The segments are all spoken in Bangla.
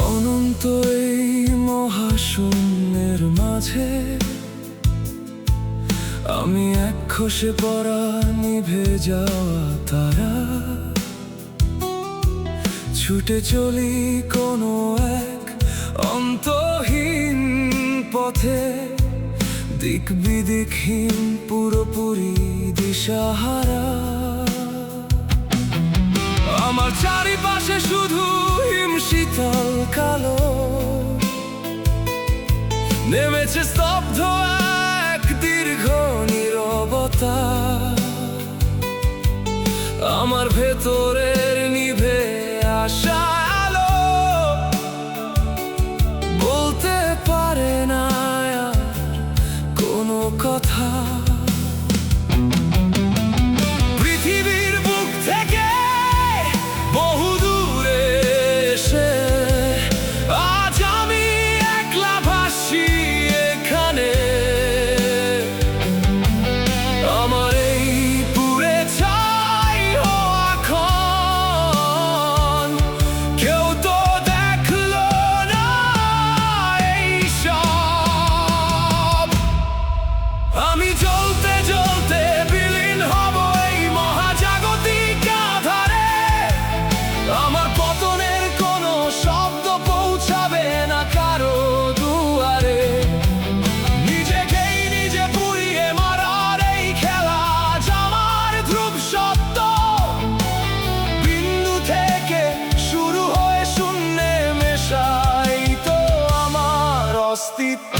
অনন্ত এই মহাশূন্যের মাঝে আমি এক খসে পড়া নিভে যাওয়া তারা, ছুটে চলি কোনো এক অন্তহীন পথে, দিক বিদিকহীন পুরোপুরি দিশাহারা। আমার চারিপাশে শুধু হিমশীতল কালো, নেমেছে স্তব্ধ এক দীর্ঘ নীরবতা। আমার ভেতরের নিভে আসা আলো বলতে পারে না আর কোনো কথা। পৃথিবীর বুক থেকে বহু দূরে এসে আজ আমি একলা ভাসি এখানে। আমার এই পুরে ছাই এখন কেউ তো দেখলো না এই সব। আমি জ্বলতে জ্বলতে বিলীন হব এই মহাজাগতিক আধারে। আমার পতনের কোনো শব্দ পৌঁছাবে না কারো দুয়ারে। নিজেকেই নিজে পুড়িয়ে মারার এই খেলা আজ আমার ধ্রুব সত্য। বিন্দু থেকে শুরু হয়ে শূন্যে মেশাই তো আমার অস্তিত্ব।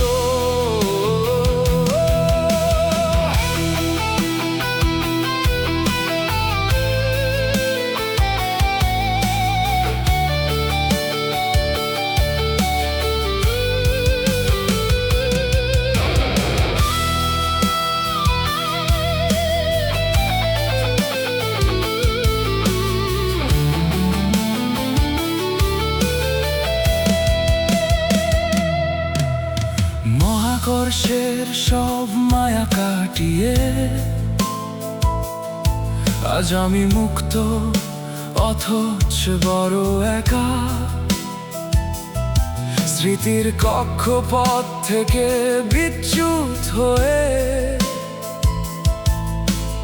মহাকর্ষের সব মায়া কাটিয়ে আজ আমি মুক্ত অথচ বড় একা। স্মৃতির কক্ষপথ থেকে বিচ্যুত হয়ে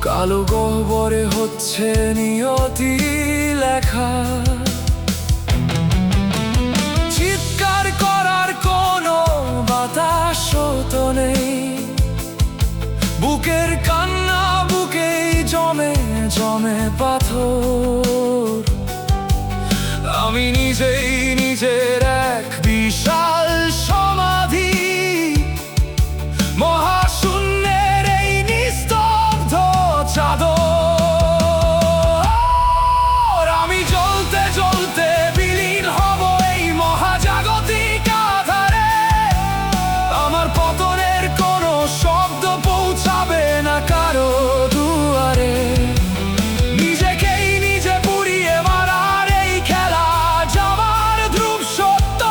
কালো গহ্বরে হচ্ছে নিয়তি লেখা। চিৎকার করার কোনো বাতাস তো নেই, বুকের কান্না বুকেই জমে জমে পাথর। আমি নিজেই নিজের এক বিশাল সমাধি, মহাশূন্যের এই নিস্তব্ধ চাদর। আমি জ্বলতে জ্বলতে বিলীন হব এই মহাজাগতিক আধারে। আমার পতনের কোনো শব্দ পৌঁছাবে না কারো দুয়ারে। নিজেকেই নিজে পুড়িয়ে মারার এই খেলা আজ আমার ধ্রুব সত্য।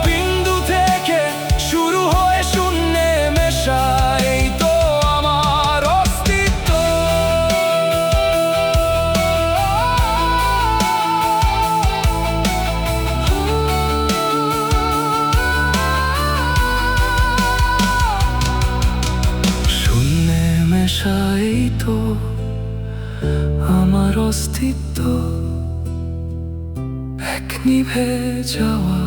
বিন্দু থেকে শুরু হয়ে শূন্যে মেশাই তো আমার অস্তিত্ব। শূন্যে মেশাই তো আমার অস্তিত্ব, এক নিভে যাওয়া